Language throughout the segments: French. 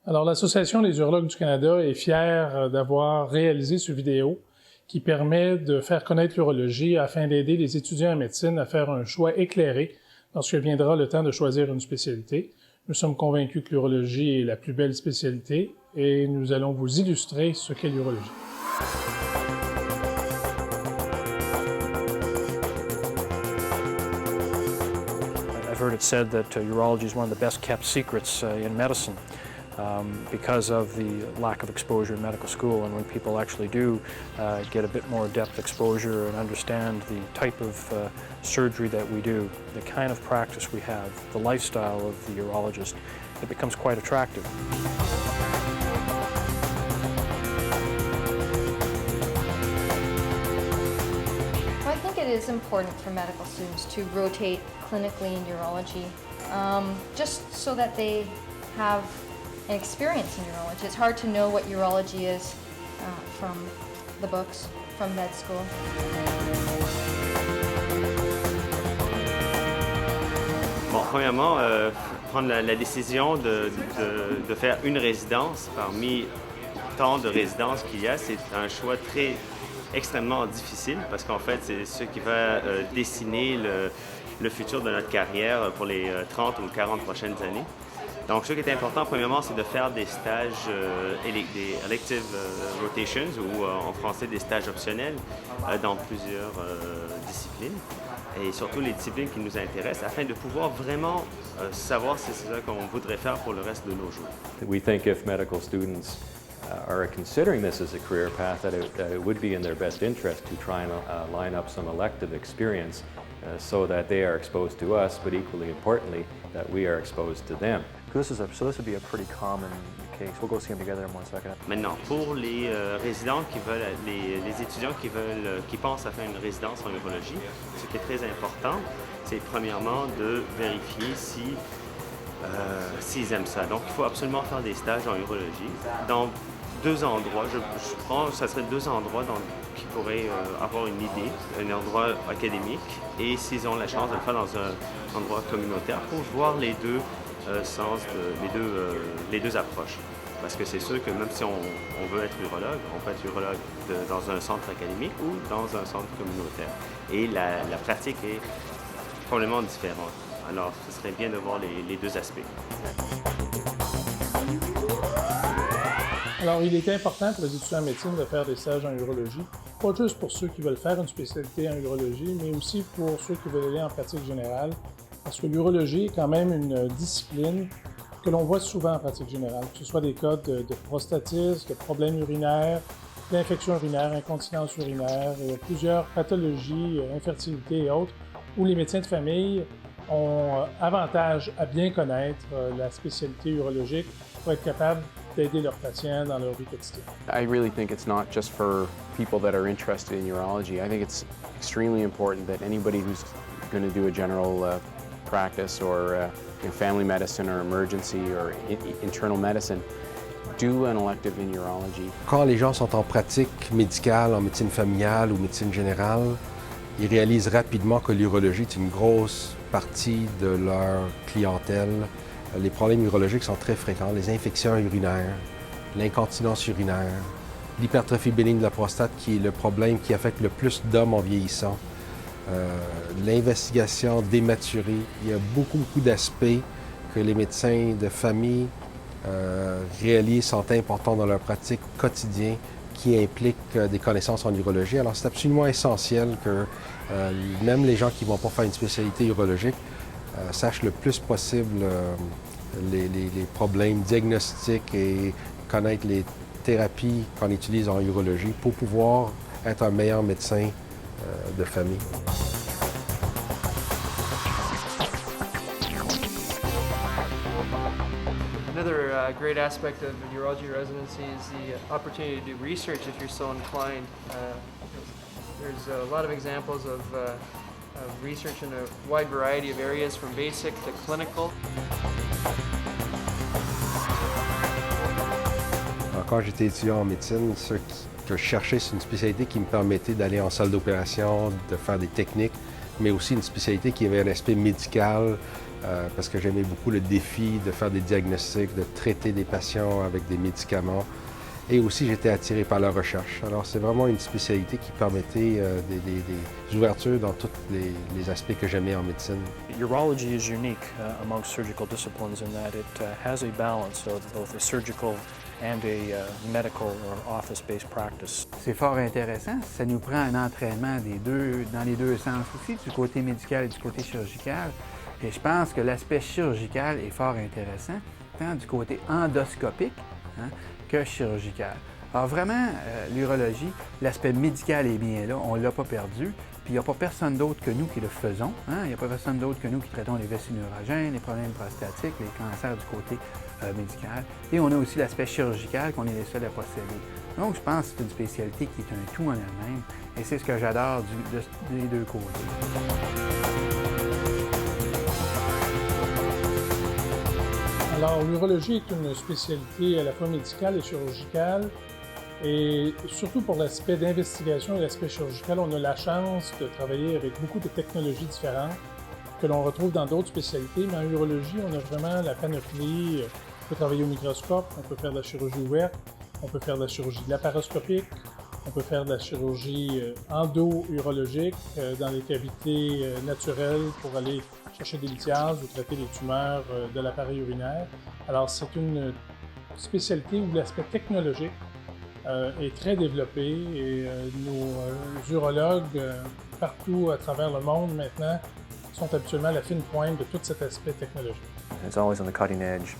Alors, l'Association des urologues du Canada est fière d'avoir réalisé ce vidéo qui permet de faire connaître l'urologie afin d'aider les étudiants en médecine à faire un choix éclairé lorsque viendra le temps de choisir une spécialité. Nous sommes convaincus que l'urologie est la plus belle spécialité et nous allons vous illustrer ce qu'est l'urologie. I've heard it said that urology is one of the best kept secrets in medicine because of the lack of exposure in medical school. And when people actually do get a bit more depth exposure and understand the type of surgery that we do, the kind of practice we have, the lifestyle of the urologist, it becomes quite attractive. I think it is important for medical students to rotate clinically in urology, just so that they have an experience in urology. It's hard to know what urology is from the books, from med school. Bon, premièrement, prendre la décision de faire une résidence parmi tant de résidences qu'il y a, c'est un choix extrêmement difficile parce qu'en fait, c'est ce qui va dessiner le futur de notre carrière pour les 30 ou 40 prochaines années. Donc, ce qui est important, premièrement, c'est de faire des stages, des elective rotations, ou en français des stages optionnels, dans plusieurs disciplines, et surtout les disciplines qui nous intéressent, afin de pouvoir vraiment savoir si c'est ça qu'on voudrait faire pour le reste de nos jours. We think if medical students are considering this as a career path, that it would be in their best interest to try and line up some elective experience so that they are exposed to us, but equally importantly, that we are exposed to them. So this would be a pretty common case. We'll go see them together in 1 second. Maintenant, pour les résidents qui veulent, les étudiants qui pensent à faire une résidence en urologie, ce qui est très important, c'est premièrement de vérifier s'ils aiment ça. Donc, il faut absolument faire des stages en urologie dans 2 endroits. Je pense que ça serait 2 endroits qui pourraient avoir une idée, un endroit académique, et s'ils ont la chance de le faire dans un endroit communautaire pour voir les deux les deux approches. Parce que c'est sûr que même si on veut être urologue, on peut être urologue dans un centre académique ou dans un centre communautaire. Et la pratique est complètement différente. Alors, ce serait bien de voir les deux aspects. Alors, il est important pour les étudiants en médecine de faire des stages en urologie, pas juste pour ceux qui veulent faire une spécialité en urologie, mais aussi pour ceux qui veulent aller en pratique générale, parce que l'urologie est quand même une discipline que l'on voit souvent en pratique générale, que ce soit des cas de prostatisme, de problèmes urinaires, d'infections urinaires, incontinence urinaire, et plusieurs pathologies, infertilité et autres, où les médecins de famille ont avantage à bien connaître la spécialité urologique pour être capables d'aider leurs patients dans leur vie quotidienne. I really think it's not just for people that are interested in urology. I think it's extremely important that anybody who's going to do a general practice or family medicine or emergency or internal medicine do an elective in urology. Quand les gens sont en pratique médicale, en médecine familiale ou médecine générale, ils réalisent rapidement que l'urologie est une grosse partie de leur clientèle. Les problèmes urologiques sont très fréquents, les infections urinaires, l'incontinence urinaire, l'hypertrophie bénigne de la prostate qui est le problème qui affecte le plus d'hommes en vieillissant, l'investigation dématurée. Il y a beaucoup d'aspects que les médecins de famille réalisent sont importants dans leur pratique quotidienne qui impliquent des connaissances en urologie. Alors c'est absolument essentiel que même les gens qui ne vont pas faire une spécialité urologique sachent le plus possible les problèmes diagnostiques et connaître les thérapies qu'on utilise en urologie pour pouvoir être un meilleur médecin de famille. Another great aspect of urology residency is the opportunity to do research if you're so inclined. There's a lot of examples of research in a wide variety of areas, from basic to clinical. Alors, quand j'étais étudiant en médecine, ce que je cherchais, c'est une spécialité qui me permettait d'aller en salle d'opération, de faire des techniques, mais aussi une spécialité qui avait un aspect médical, parce que j'aimais beaucoup le défi de faire des diagnostics, de traiter des patients avec des médicaments. Et aussi, j'étais attiré par la recherche. Alors, c'est vraiment une spécialité qui permettait des ouvertures dans tous les aspects que j'aimais en médecine. Urology is unique amongst surgical disciplines in that it has a balance of both a surgical and a medical or office-based practice. C'est fort intéressant. Ça nous prend un entraînement dans les deux sens aussi, du côté médical et du côté chirurgical. Et je pense que l'aspect chirurgical est fort intéressant, tant du côté endoscopique que chirurgical. Alors vraiment, l'urologie, l'aspect médical est bien là, on ne l'a pas perdu. Puis il n'y a pas personne d'autre que nous qui le faisons. Il n'y a pas personne d'autre que nous qui traitons les vessies neurogènes, les problèmes prostatiques, les cancers du côté médical. Et on a aussi l'aspect chirurgical qu'on est les seuls à posséder. Donc je pense que c'est une spécialité qui est un tout en elle-même. Et c'est ce que j'adore des deux côtés. Alors, l'urologie est une spécialité à la fois médicale et chirurgicale. Et surtout pour l'aspect d'investigation et l'aspect chirurgical, on a la chance de travailler avec beaucoup de technologies différentes que l'on retrouve dans d'autres spécialités. Mais en urologie, on a vraiment la panoplie. On peut travailler au microscope, on peut faire de la chirurgie ouverte, on peut faire de la chirurgie laparoscopique, on peut faire de la chirurgie endo-urologique dans les cavités naturelles pour aller chercher des lithiases ou traiter les tumeurs de l'appareil urinaire. Alors, c'est une spécialité où l'aspect technologique est très développé et nos urologues partout à travers le monde maintenant sont habituellement à la fine pointe de tout cet aspect technologique. It's always on the cutting edge.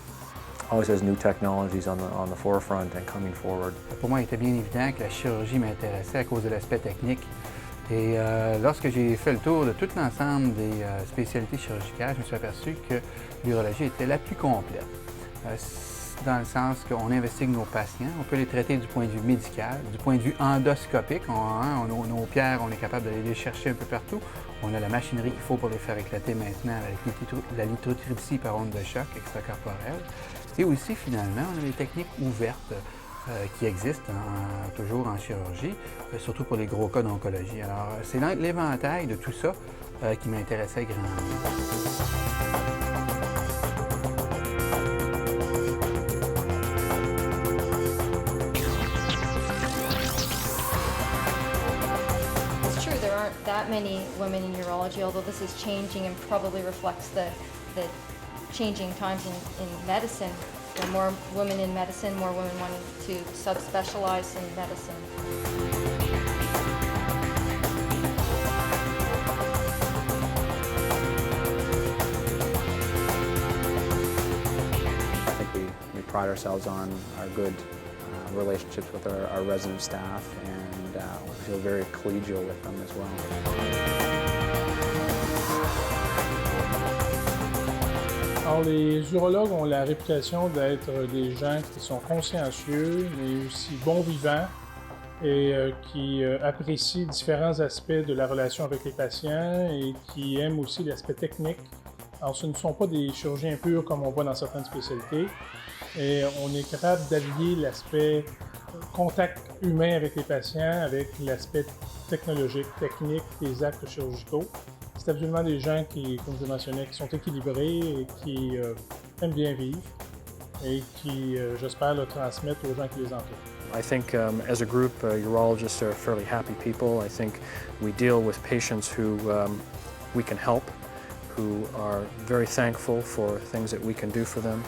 Always has new technologies on the forefront and coming forward. Pour moi, il était bien évident que la chirurgie m'intéressait à cause de l'aspect technique. Et lorsque j'ai fait le tour de tout l'ensemble des spécialités chirurgicales, je me suis aperçu que l'urologie était la plus complète. Dans le sens qu'on investigue nos patients, on peut les traiter du point de vue médical, du point de vue endoscopique. Nos pierres, on est capable d'aller les chercher un peu partout. On a la machinerie qu'il faut pour les faire éclater maintenant avec la lithotripsie par onde de choc extracorporelle. Et aussi, finalement, on a les techniques ouvertes qui existent toujours en chirurgie, surtout pour les gros cas d'oncologie. Alors, c'est l'éventail de tout ça qui m'intéressait grandement. That many women in urology, although this is changing and probably reflects the changing times in medicine. There are more women in medicine, more women wanting to subspecialize in medicine. I think we pride ourselves on our good relationships with our resident staff, and we feel very collegial with them as well. Alors, les urologues ont la réputation d'être des gens qui sont consciencieux, mais aussi bons vivants et qui apprécient différents aspects de la relation avec les patients et qui aiment aussi l'aspect technique. Alors, ce ne sont pas des chirurgiens purs comme on voit dans certaines spécialités. Et on est capable d'allier l'aspect contact humain avec les patients avec l'aspect technologique, technique des actes chirurgicaux. C'est absolument des gens qui, comme je mentionnais, qui sont équilibrés et qui aiment bien vivre et qui, j'espère, le transmettent aux gens qui les entourent. I think as a group, urologists are fairly happy people. I think we deal with patients who we can help, who are very thankful for things that we can do for them.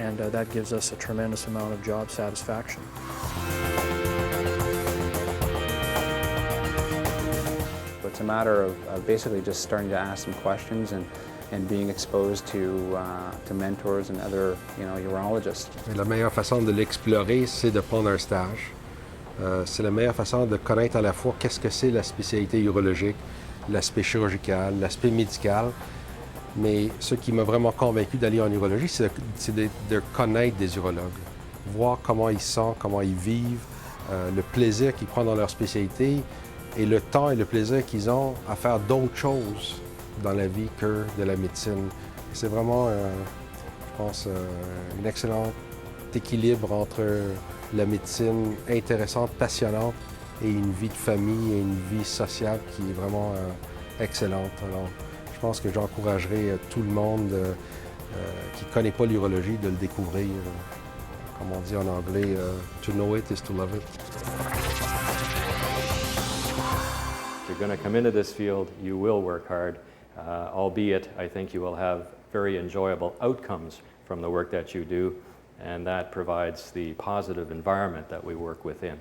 And that gives us a tremendous amount of job satisfaction. It's a matter of basically just starting to ask some questions and being exposed to mentors and other urologists. Et la meilleure façon de l'explorer, c'est de prendre un stage. C'est la meilleure façon de connaître à la fois qu'est-ce que c'est la spécialité urologique, l'aspect chirurgical, l'aspect médical. Mais ce qui m'a vraiment convaincu d'aller en urologie, c'est de connaître des urologues, voir comment ils sont, comment ils vivent, le plaisir qu'ils prennent dans leur spécialité et le temps et le plaisir qu'ils ont à faire d'autres choses dans la vie que de la médecine. C'est vraiment, je pense, un excellent équilibre entre la médecine intéressante, passionnante et une vie de famille et une vie sociale qui est vraiment excellente. Alors, je pense que j'encouragerais tout le monde qui ne connaît pas l'urologie de le découvrir. Comme on dit en anglais, to know it is to love it. If you're going to come into this field, you will work hard, albeit I think you will have very enjoyable outcomes from the work that you do, and that provides the positive environment that we work within.